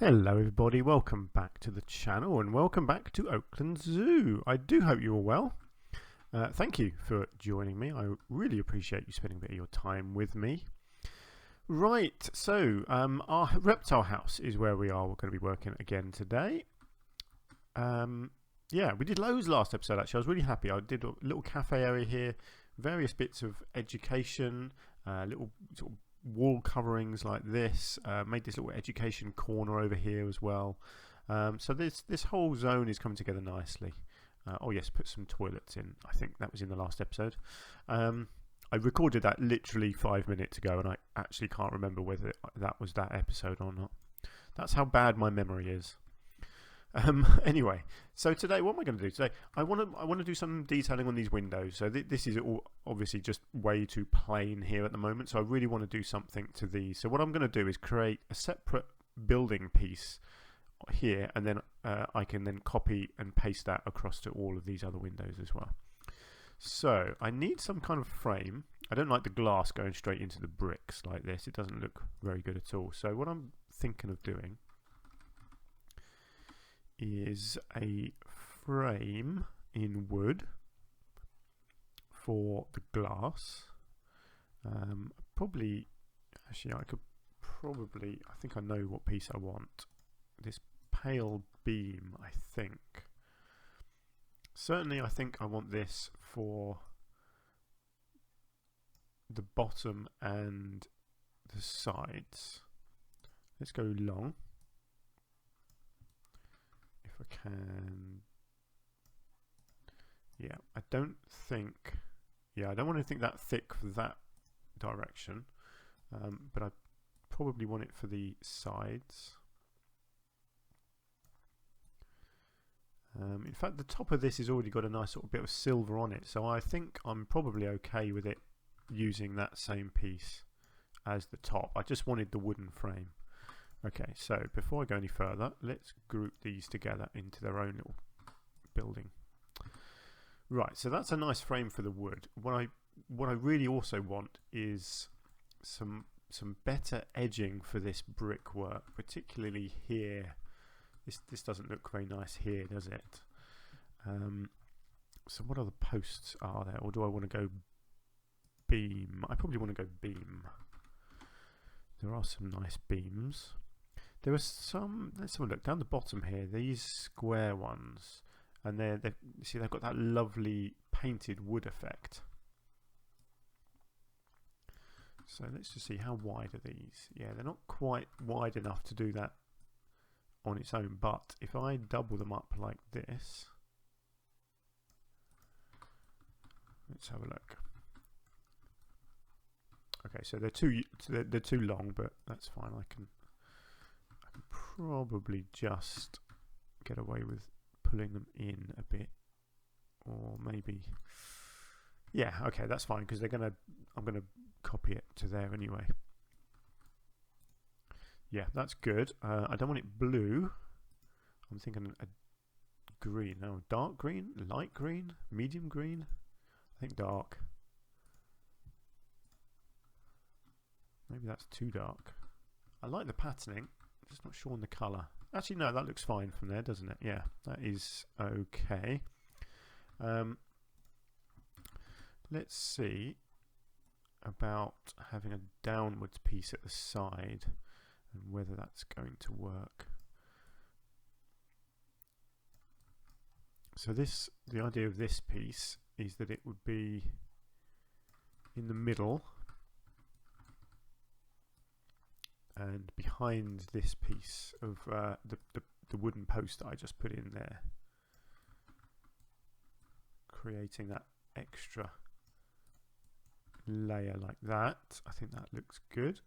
Hello everybody, welcome back to the channel and welcome back to Oakland Zoo. I do hope you're well. Thank you for joining me. I really appreciate you spending a bit of your time with me. Right, so our Reptile House is where we are. We're going to be working again today. Yeah, we did loads last episode actually. I was really happy. I did a little cafe area here, various bits of education, little sort of wall coverings like this, made this little education corner over here as well. So this whole zone is coming together nicely. Oh yes, put some toilets in. I think that was in the last episode. I recorded that literally 5 minutes ago and I actually can't remember whether that was that episode or not. That's how bad my memory is. Anyway, so today, what am I going to do today? I want to do some detailing on these windows. So this is all obviously just way too plain here at the moment. So I really want to do something to these. So what I'm going to do is create a separate building piece here, and then I can then copy and paste that across to all of these other windows as well. So I need some kind of frame. I don't like the glass going straight into the bricks like this. It doesn't look very good at all. So what I'm thinking of doing is a frame in wood for the glass. Probably, actually I think I know what piece I want. This pale beam, I think. Certainly I think I want this for the bottom and the sides. Let's go long. If I can, yeah, I don't want anything that thick for that direction, but I probably want it for the sides. In fact, the top of this has already got a nice sort of bit of silver on it, so I think I'm probably okay with it using that same piece as the top. I just wanted the wooden frame. Okay, so before I go any further, let's group these together into their own little building. Right, so that's a nice frame for the wood. What I really also want is some better edging for this brickwork, particularly here. This doesn't look very nice here, does it? So what other posts are there, or do I want to go beam? I probably want to go beam. There are some nice beams. There are some, let's have a look down the bottom here, these square ones, and see they've got that lovely painted wood effect. So let's just see, how wide are these? Yeah, they're not quite wide enough to do that on its own, but if I double them up like this, let's have a look. Okay, so they're too long, but that's fine. I can probably just get away with pulling them in a bit, or maybe, yeah, okay, that's fine, because I'm gonna copy it to there anyway. Yeah, that's good. I don't want it blue. I'm thinking a green. No, dark green, light green, medium green. I think dark. Maybe that's too dark. I like the patterning. Just not sure on the colour. Actually, no, that looks fine from there, doesn't it? Yeah, that is okay. Let's see about having a downwards piece at the side and whether that's going to work. So the idea of this piece is that it would be in the middle and behind this piece of the wooden post that I just put in there, creating that extra layer like that. I think that looks good.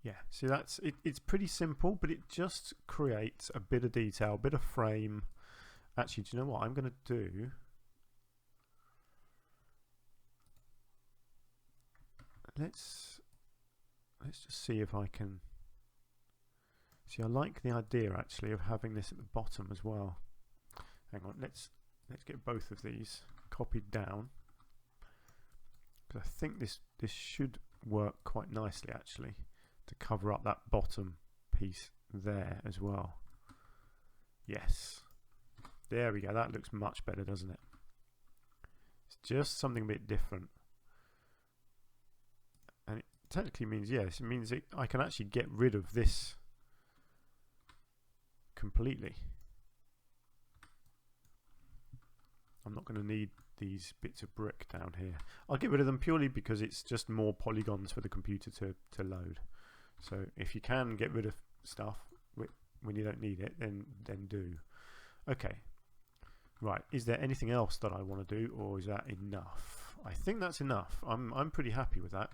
Yeah, see, that's it. It's pretty simple, but it just creates a bit of detail, a bit of frame. Actually, do you know what I'm going to do? Let's just see if I can see. I like the idea actually of having this at the bottom as well. Hang on, let's get both of these copied down, because I think this should work quite nicely actually to cover up that bottom piece there as well. Yes, there we go. That looks much better, doesn't it? It's just something a bit different, and it technically means, yes, it means I can actually get rid of this completely. I'm not going to need these bits of brick down here. I'll get rid of them purely because it's just more polygons for the computer to load. So if you can get rid of stuff when you don't need it, then do. Okay, right, is there anything else that I want to do, or is that enough? I think that's enough. I'm pretty happy with that.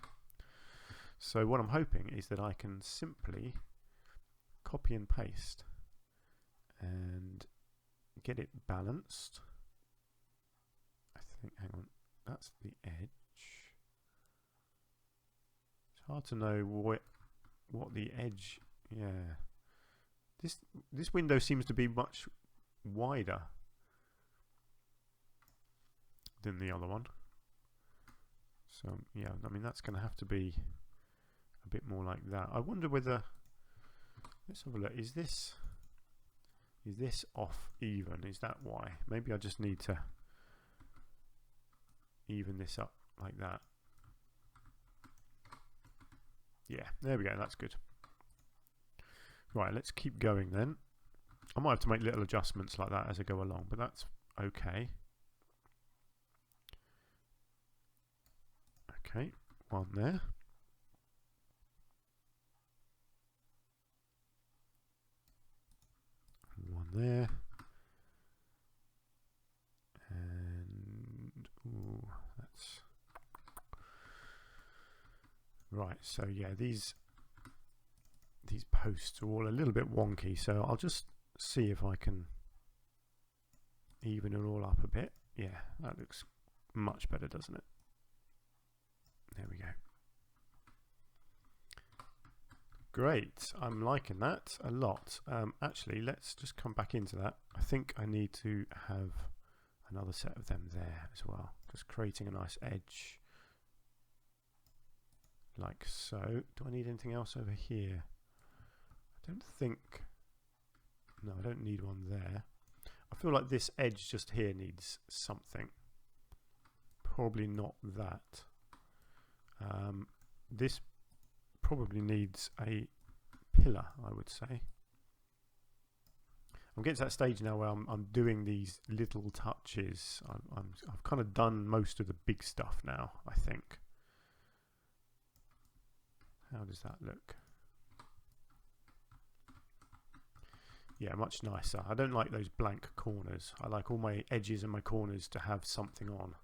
So what I'm hoping is that I can simply copy and paste and get it balanced. I think, hang on, that's the edge. It's hard to know what the edge, yeah. This window seems to be much wider than the other one. So yeah, I mean that's going to have to be a bit more like that. I wonder whether, let's have a look, is this off even? Is that why? Maybe I just need to even this up like that. Yeah, there we go, that's good. Right, let's keep going then. I might have to make little adjustments like that as I go along, but that's okay. Okay, one there. One there. And ooh, that's right. So yeah, these posts are all a little bit wonky, so I'll just see if I can even it all up a bit. Yeah, that looks much better, doesn't it? There we go. Great, I'm liking that a lot. Actually, let's just come back into that. I think I need to have another set of them there as well. Just creating a nice edge like so. Do I need anything else over here? I don't think, no, I don't need one there. I feel like this edge just here needs something. Probably not that. This probably needs a pillar, I would say. I'm getting to that stage now where I'm doing these little touches. I've kind of done most of the big stuff now, I think. How does that look? Yeah, much nicer. I don't like those blank corners. I like all my edges and my corners to have something on.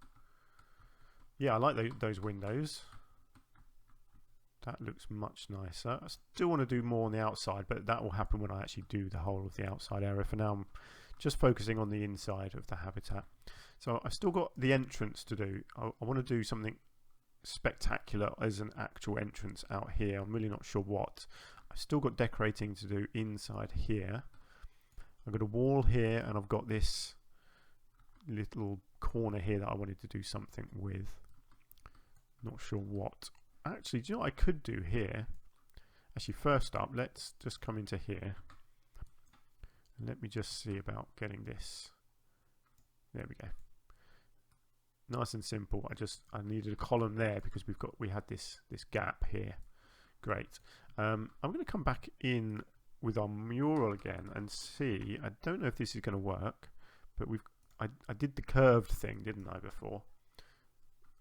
Yeah, I like those windows. That looks much nicer. I still want to do more on the outside, but that will happen when I actually do the whole of the outside area. For now, I'm just focusing on the inside of the habitat. So I've still got the entrance to do. I want to do something spectacular as an actual entrance out here. I'm really not sure what. I've still got decorating to do inside here. I've got a wall here, and I've got this little corner here that I wanted to do something with. Not sure what. Actually, do you know what I could do here? Actually, first up, let's just come into here. Let me just see about getting this. There we go. Nice and simple. I needed a column there because we had this gap here. Great. I'm going to come back in with our mural again and see. I don't know if this is going to work, but I did the curved thing, didn't I, before?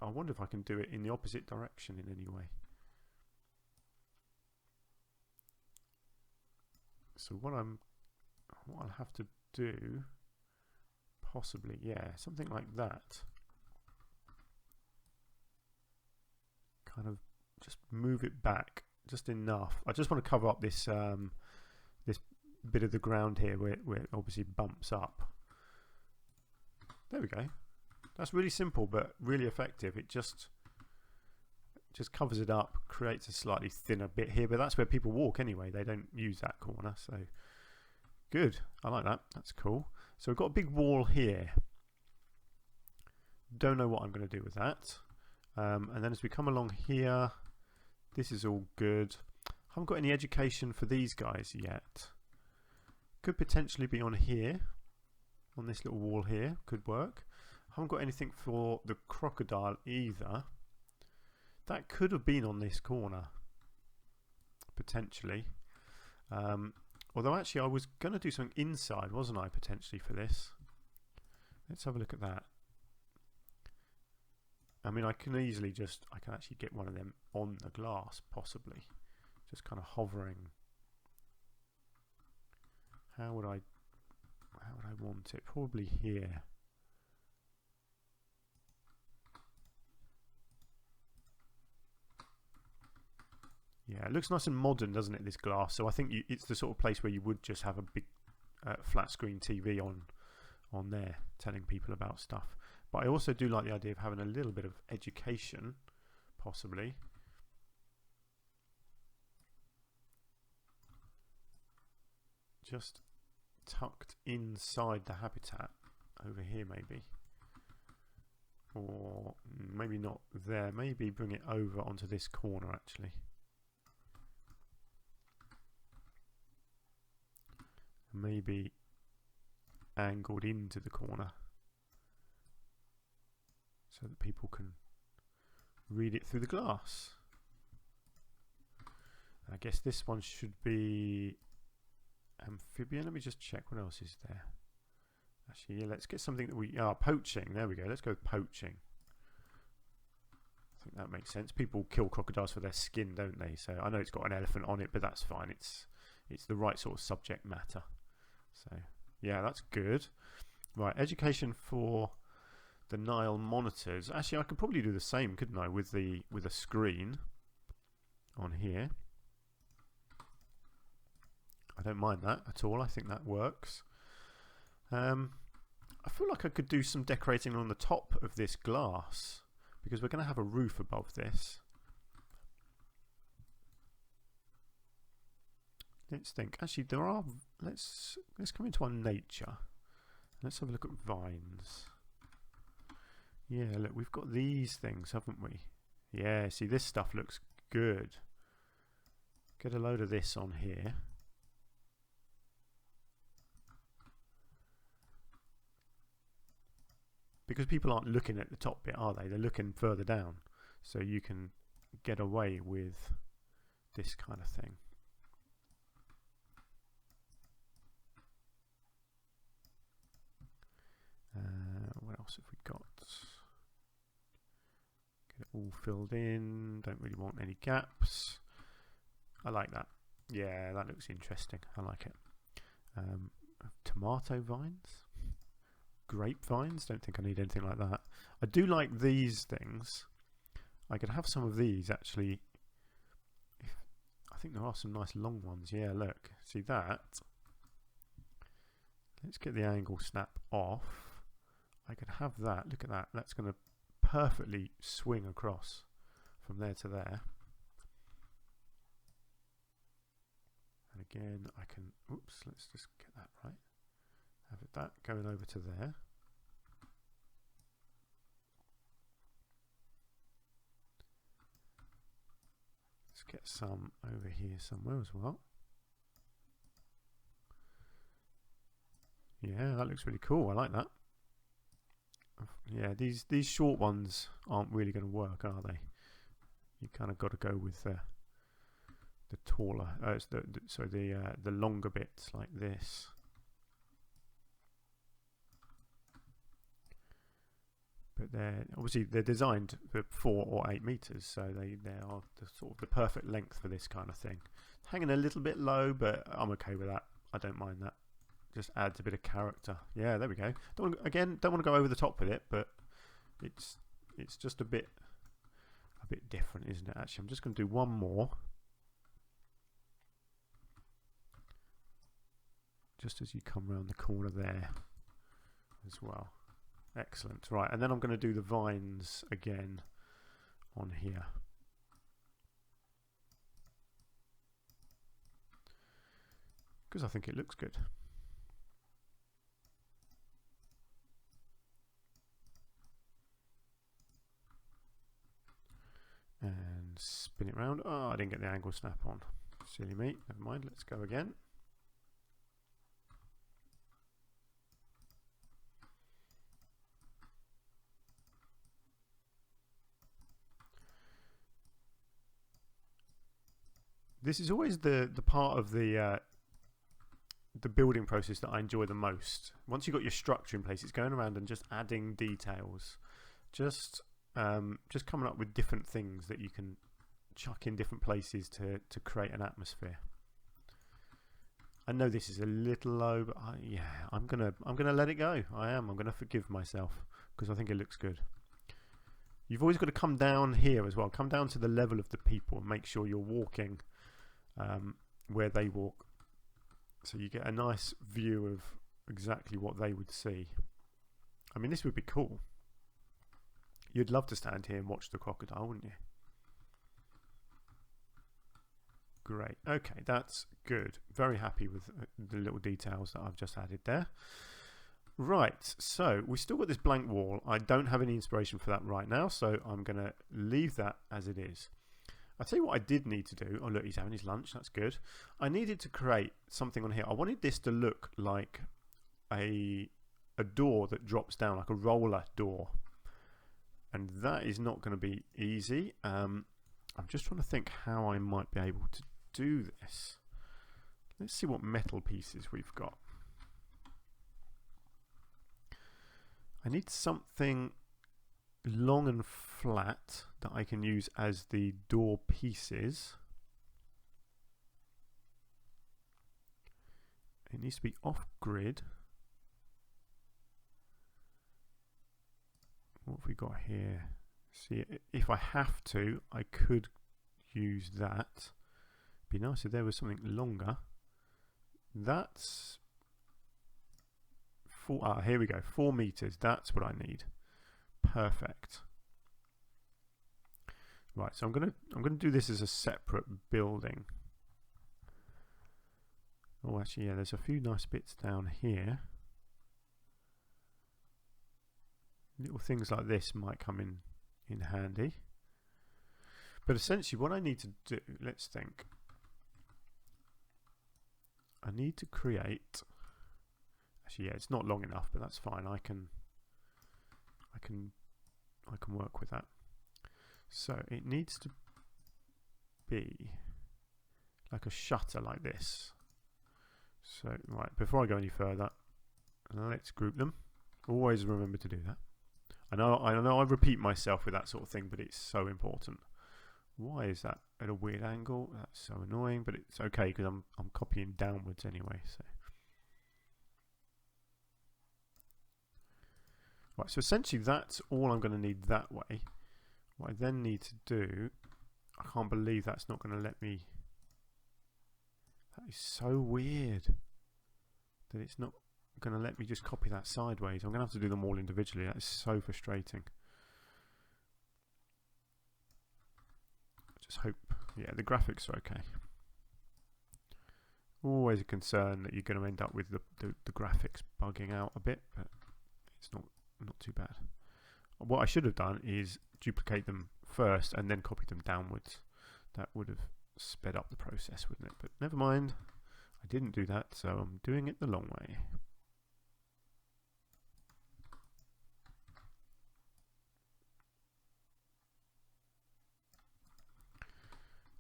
I wonder if I can do it in the opposite direction in any way. So what I'll have to do, possibly, yeah, something like that. Kind of just move it back just enough. I just want to cover up this this bit of the ground here where it obviously bumps up. There we go. That's really simple but really effective. It just covers it up, creates a slightly thinner bit here, but that's where people walk anyway. They don't use that corner, so good. I like that. That's cool. So we've got a big wall here. Don't know what I'm going to do with that. And then as we come along here, this is all good. I haven't got any education for these guys yet. Could potentially be on here, on this little wall here, could work. I haven't got anything for the crocodile either. That could have been on this corner, potentially. Although actually I was going to do something inside, wasn't I, potentially for this. Let's have a look at that. I mean, I can easily just, I can actually get one of them on the glass, possibly. Just kind of hovering. How would I want it? Probably here. Yeah, it looks nice and modern, doesn't it, this glass? So I think it's the sort of place where you would just have a big flat screen TV on there, telling people about stuff. But I also do like the idea of having a little bit of education, possibly. Just tucked inside the habitat over here, maybe. Or maybe not there. Maybe bring it over onto this corner, actually. Maybe angled into the corner so that people can read it through the glass. I guess this one should be amphibian. Let me just check what else is there. Actually, yeah, let's get something that we are poaching. There we go. Let's go with poaching. I think that makes sense. People kill crocodiles for their skin, don't they? So I know it's got an elephant on it, but that's fine. It's the right sort of subject matter. So yeah, that's good. Right, education for the Nile monitors. Actually, I could probably do the same, couldn't I, with a screen on here. I don't mind that at all. I think that works. I feel like I could do some decorating on the top of this glass because we're going to have a roof above this. Let's think. Actually, there are. Let's come into our nature. Let's have a look at vines. Yeah, look, we've got these things, haven't we? Yeah, see, this stuff looks good. Get a load of this on here. Because people aren't looking at the top bit, are they? They're looking further down. So you can get away with this kind of thing. What else have we got? Get it all filled in. Don't really want any gaps. I like that. Yeah, that looks interesting. I like it. Tomato vines. Grapevines. Don't think I need anything like that. I do like these things. I could have some of these actually. I think there are some nice long ones. Yeah, look. See that? Let's get the angle snap off. I could have that. Look at that. That's going to perfectly swing across from there to there. And again, I can, oops, let's just get that right. Have it that going over to there. Let's get some over here somewhere as well. Yeah, that looks really cool. I like that. Yeah, these short ones aren't really going to work, are they? You kind of got to go with the taller, it's the longer bits like this. But they're designed for 4 or 8 meters, so they are the sort of the perfect length for this kind of thing. Hanging a little bit low, but I'm okay with that. I don't mind that. Just adds a bit of character. Yeah, there we go. Don't want to go over the top with it, but it's just a bit different, isn't it? Actually, I'm just going to do one more, just as you come around the corner there as well. Excellent. Right, and then I'm going to do the vines again on here. Because I think it looks good. spin it round. Oh, I didn't get the angle snap on. Silly me. Never mind. Let's go again. This is always the part of the building process that I enjoy the most. Once you've got your structure in place, it's going around and just adding details, just coming up with different things that you can chuck in different places to create an atmosphere. I know this is a little low, but yeah, I'm gonna let it go. I'm gonna forgive myself because I think it looks good. You've always got to come down here as well. Come down to the level of the people and make sure you're walking where they walk, so you get a nice view of exactly what they would see. I mean, this would be cool. You'd love to stand here and watch the crocodile, wouldn't you? Great. Okay, that's good. Very happy with the little details that I've just added there. Right, so we've still got this blank wall. I don't have any inspiration for that right now, so I'm going to leave that as it is. I'll tell you what I did need to do. Oh, look, he's having his lunch. That's good. I needed to create something on here. I wanted this to look like a door that drops down, like a roller door. And that is not going to be easy. I'm just trying to think how I might be able to do this. Let's see what metal pieces we've got. I need something long and flat that I can use as the door pieces. It needs to be off grid. What have we got here? See, if I have to, I could use that. Be nice if there was something longer. That's here we go, 4 meters. That's what I need. Perfect. Right, so I'm gonna do this as a separate building. Oh, actually, yeah, there's a few nice bits down here. Little things like this might come in handy. But essentially, what I need to do, let's think. I need to create. Actually, yeah, it's not long enough, but that's fine. I can work with that. So it needs to be like a shutter like this. So right, before I go any further, let's group them. Always remember to do that. I know I repeat myself with that sort of thing, but it's so important. Why is that at a weird angle? That's so annoying, but it's okay because I'm copying downwards anyway. So right, so essentially that's all I'm going to need that way. What I then need to do, I can't believe that's not going to let me. That is so weird that it's not going to let me just copy that sideways. I'm going to have to do them all individually. That is so frustrating. I just hope, yeah, the graphics are okay. Always a concern that you're going to end up with the graphics bugging out a bit, but it's not too bad. What I should have done is duplicate them first and then copy them downwards. That would have sped up the process, wouldn't it? But never mind, I didn't do that, so I'm doing it the long way.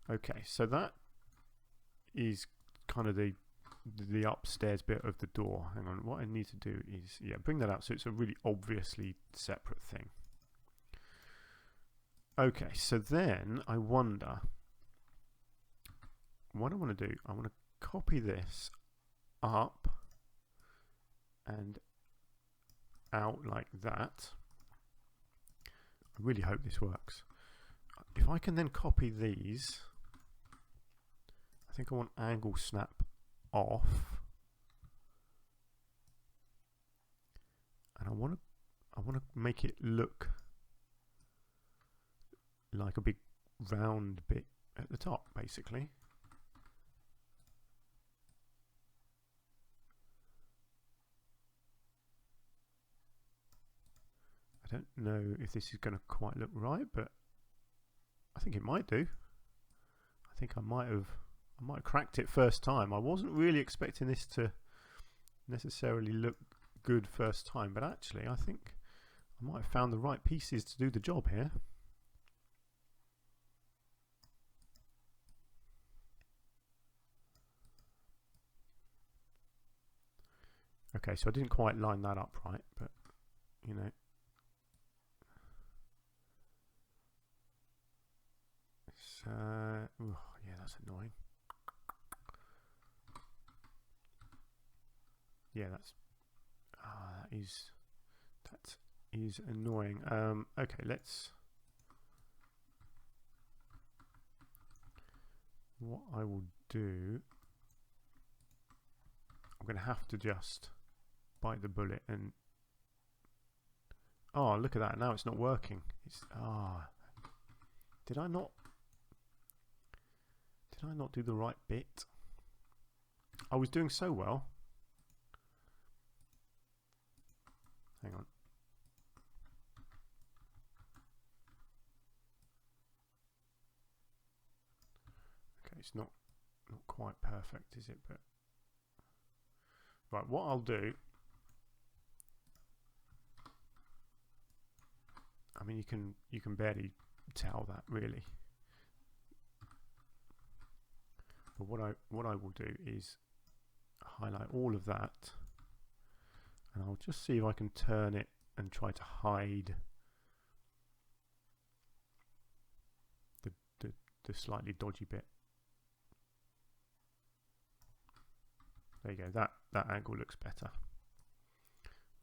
Okay, so that is kind of the upstairs bit of the door. Hang on, what I need to do is, yeah, bring that out so it's a really obviously separate thing. Okay, so then I wonder, what I want to do, I want to copy this up and out like that. I really hope this works. If I can then copy these, I think I want angle snap off, and I want to make it look like a big round bit at the top, basically. I don't know if this is going to quite look right, but I think it might do. I think I might have cracked it first time. I wasn't really expecting this to necessarily look good first time, but actually I think I might have found the right pieces to do the job here. Okay, so I didn't quite line that up right, but you know, it's, oh, yeah, that's annoying. Yeah, that is annoying. Okay, what I will do, I'm going to have to just bite the bullet and, oh, look at that, now it's not working. It's, did I not do the right bit? I was doing so well. Hang on. Okay, it's not quite perfect, is it? But right, what I'll do, I mean, you can barely tell that really. But what I will do is highlight all of that, and I'll just see if I can turn it and try to hide the slightly dodgy bit. There you go, that angle looks better.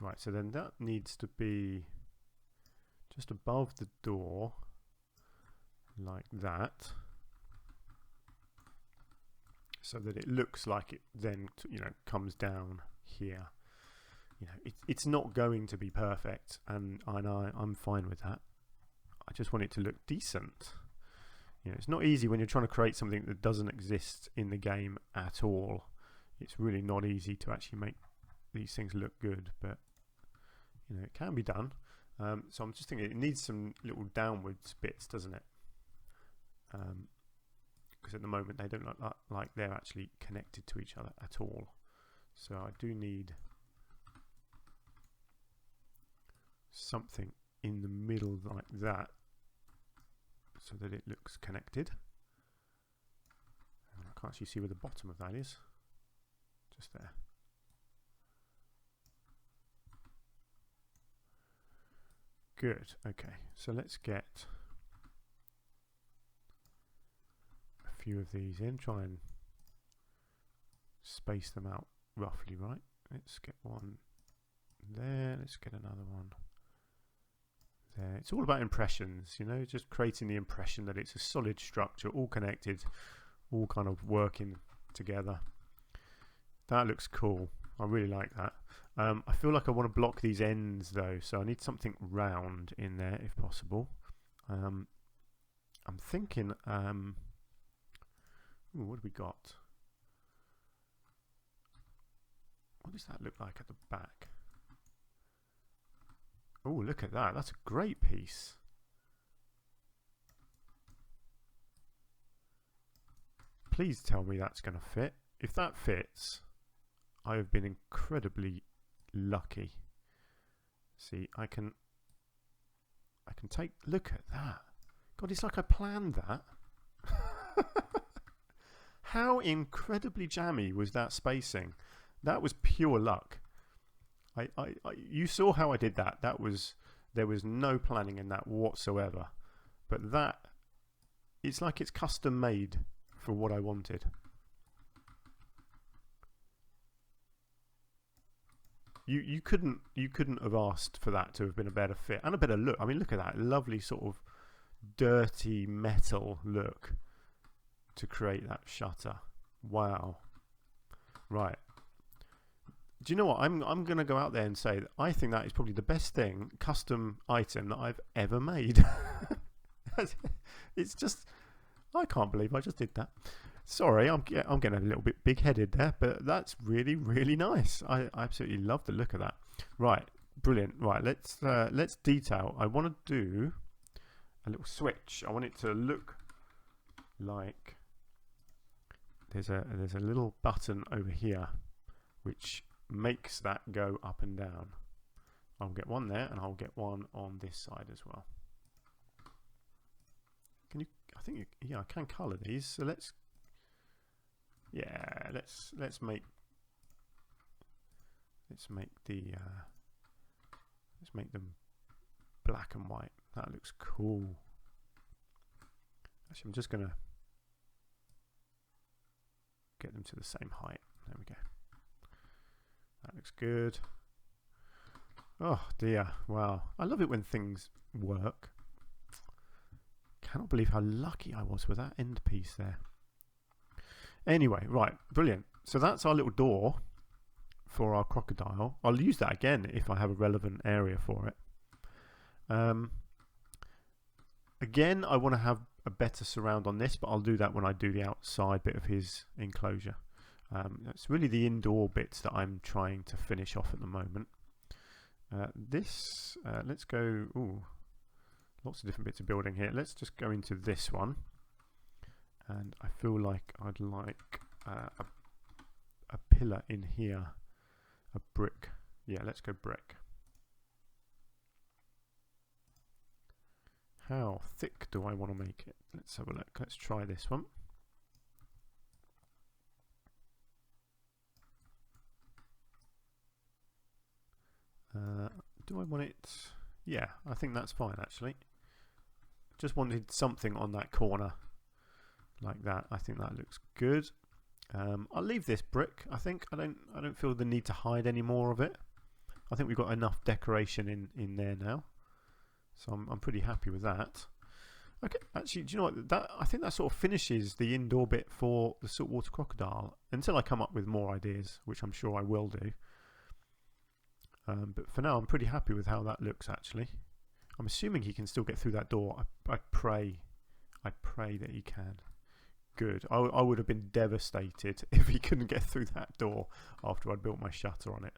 Right, so then that needs to be just above the door, like that, so that it looks like it then, you know, comes down here. You know, it's not going to be perfect, and I'm fine with that. I just want it to look decent. You know, it's not easy when you're trying to create something that doesn't exist in the game at all. It's really not easy to actually make these things look good, but you know, it can be done. So I'm just thinking it needs some little downwards bits, doesn't it? Because at the moment they don't look like they're actually connected to each other at all. So I do need something in the middle like that, so that it looks connected. And I can't actually see where the bottom of that is. Just there. Good. Okay, so let's get a few of these in, try and space them out roughly, right? Let's get one there, let's get another one there. It's all about impressions, you know, just creating the impression that it's a solid structure, all connected, all kind of working together. That looks cool. I really like that. I feel like I want to block these ends though, so I need something round in there if possible. I'm thinking, ooh, what have we got? What does that look like at the back? Oh, look at that. That's a great piece. Please tell me that's going to fit. If that fits, I have been incredibly lucky. See, I can take, look at that. God, it's like I planned that. How incredibly jammy was that spacing? That was pure luck. You saw how I did that. There was no planning in that whatsoever. But that, it's like it's custom made for what I wanted. You couldn't have asked for that to have been a better fit and a better look. I mean, look at that lovely sort of dirty metal look to create that shutter. Wow. Right. Do you know what? I'm going to go out there and say that I think that is probably the best thing, custom item that I've ever made. It's just, I can't believe I just did that. Sorry, I'm getting a little bit big-headed there, but that's really, really nice. I absolutely love the look of that. Right, brilliant. Right, let's detail. I want to do a little switch. I want it to look like there's a little button over here which makes that go up and down. I'll get one there, and I'll get one on this side as well. Can you? I think yeah, I can colour these. So let's make them black and white. That looks cool. Actually, I'm just gonna get them to the same height. There we go. That looks good. Oh dear, wow. I love it when things work. Cannot believe how lucky I was with that end piece there. Anyway, right, brilliant. So that's our little door for our crocodile. I'll use that again if I have a relevant area for it. Again, I want to have a better surround on this, but I'll do that when I do the outside bit of his enclosure. It's really the indoor bits that I'm trying to finish off at the moment. Let's go, ooh, lots of different bits of building here. Let's just go into this one. And I feel like I'd like a pillar in here, a brick. Yeah, let's go brick. How thick do I want to make it? Let's have a look. Let's try this one. Do I want it? Yeah, I think that's fine actually. Just wanted something on that corner like that. I think that looks good. I'll leave this brick. I think I don't feel the need to hide any more of it. I think we've got enough decoration in there now, so I'm pretty happy with that. Okay, actually, do you know what? I think that sort of finishes the indoor bit for the saltwater crocodile until I come up with more ideas, which I'm sure I will do. But for now, I'm pretty happy with how that looks. Actually, I'm assuming he can still get through that door. I pray that he can. Good. I would have been devastated if he couldn't get through that door after I'd built my shutter on it.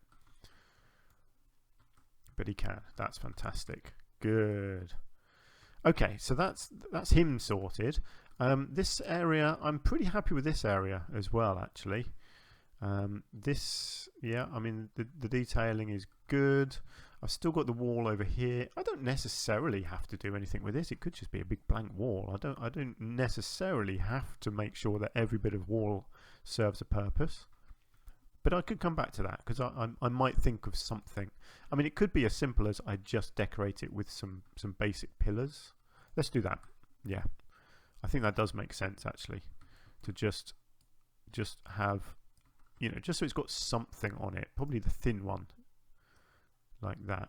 But he can. That's fantastic. Good. Okay, so that's him sorted. This area, I'm pretty happy with this area as well, actually. Yeah, I mean the detailing is good. I've still got the wall over here. I don't necessarily have to do anything with this. It could just be a big blank wall. I don't necessarily have to make sure that every bit of wall serves a purpose. But I could come back to that because I might think of something. I mean, it could be as simple as I just decorate it with some basic pillars. Let's do that. Yeah, I think that does make sense actually, to just have, you know, just so it's got something on it. Probably the thin one, like that.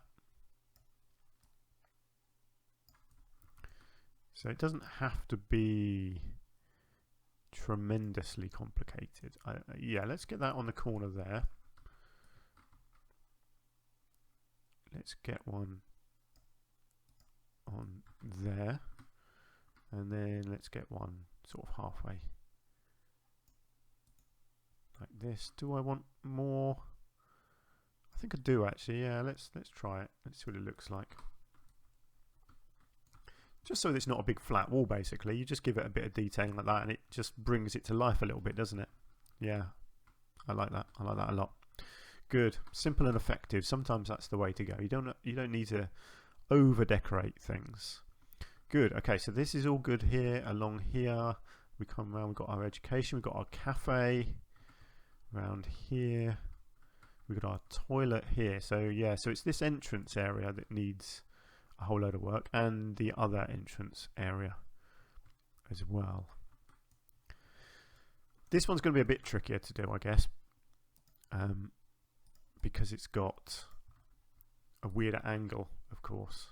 So it doesn't have to be tremendously complicated. Yeah, let's get that on the corner there. Let's get one on there, and then let's get one sort of halfway like this. Do I want more? I think I do actually. Yeah, let's try it. Let's see what it looks like. Just so it's not a big flat wall, basically. You just give it a bit of detailing like that, and it just brings it to life a little bit, doesn't it? Yeah, I like that. I like that a lot. Good, simple and effective. Sometimes that's the way to go. You don't need to over decorate things. Good. Okay, so this is all good here. Along here, we come around. We've got our education. We've got our cafe around here. We've got our toilet here. So yeah, so it's this entrance area that needs a whole load of work, and the other entrance area as well. This one's going to be a bit trickier to do, I guess, because it's got a weirder angle, of course.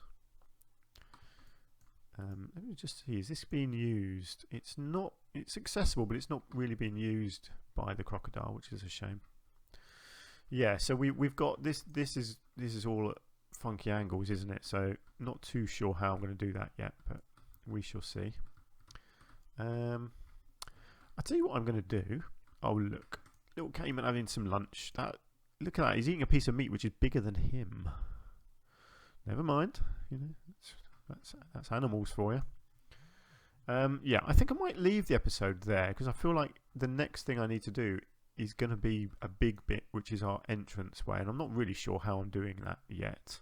Let me just see, is this being used? It's not. It's accessible, but it's not really being used by the crocodile, which is a shame. Yeah, so we've got this. This is all funky angles, isn't it? So not too sure how I'm going to do that yet, but we shall see. I'll tell you what I'm going to do. Oh look, little Cayman having some lunch. Look at that, he's eating a piece of meat which is bigger than him. Never mind, you know, that's animals for you. Yeah, I think I might leave the episode there because I feel like the next thing I need to do is going to be a big bit, which is our entranceway, and I'm not really sure how I'm doing that yet.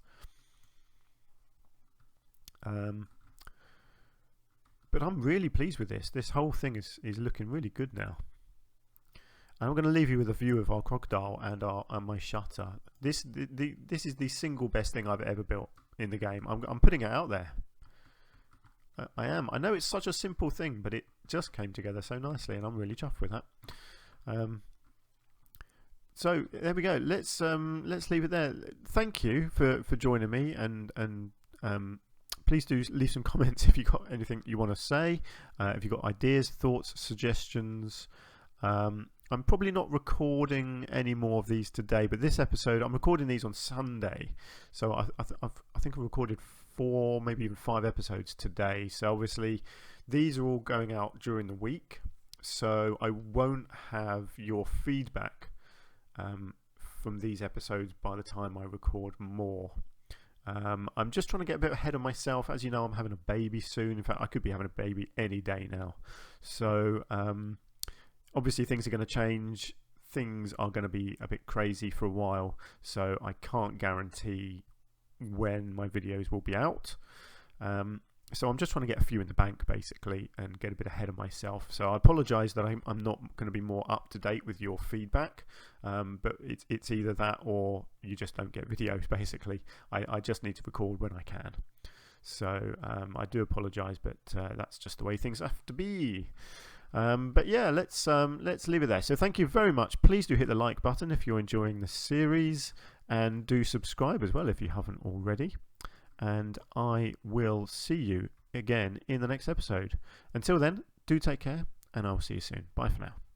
But I'm really pleased with this. This whole thing is looking really good now. And I'm going to leave you with a view of our crocodile and my shutter. This is the single best thing I've ever built in the game. I'm putting it out there. I am. I know it's such a simple thing, but it just came together so nicely, and I'm really chuffed with that. So there we go. Let's leave it there. Thank you for joining me, and please do leave some comments if you've got anything you want to say. If you've got ideas, thoughts, suggestions. I'm probably not recording any more of these today, but this episode, I'm recording these on Sunday. So I think I've recorded 4, maybe even 5 episodes today. So obviously these are all going out during the week. So I won't have your feedback from these episodes by the time I record more. I'm just trying to get a bit ahead of myself. As you know, I'm having a baby soon. In fact, I could be having a baby any day now. So obviously things are going to change. Things are going to be a bit crazy for a while. So I can't guarantee when my videos will be out. So I'm just trying to get a few in the bank basically and get a bit ahead of myself. So I apologise that I'm not going to be more up to date with your feedback, but it's either that or you just don't get videos basically. I just need to record when I can. So I do apologise, but that's just the way things have to be. But yeah, let's leave it there. So thank you very much. Please do hit the like button if you're enjoying the series, and do subscribe as well if you haven't already. And I will see you again in the next episode. Until then, do take care, and I'll see you soon. Bye for now.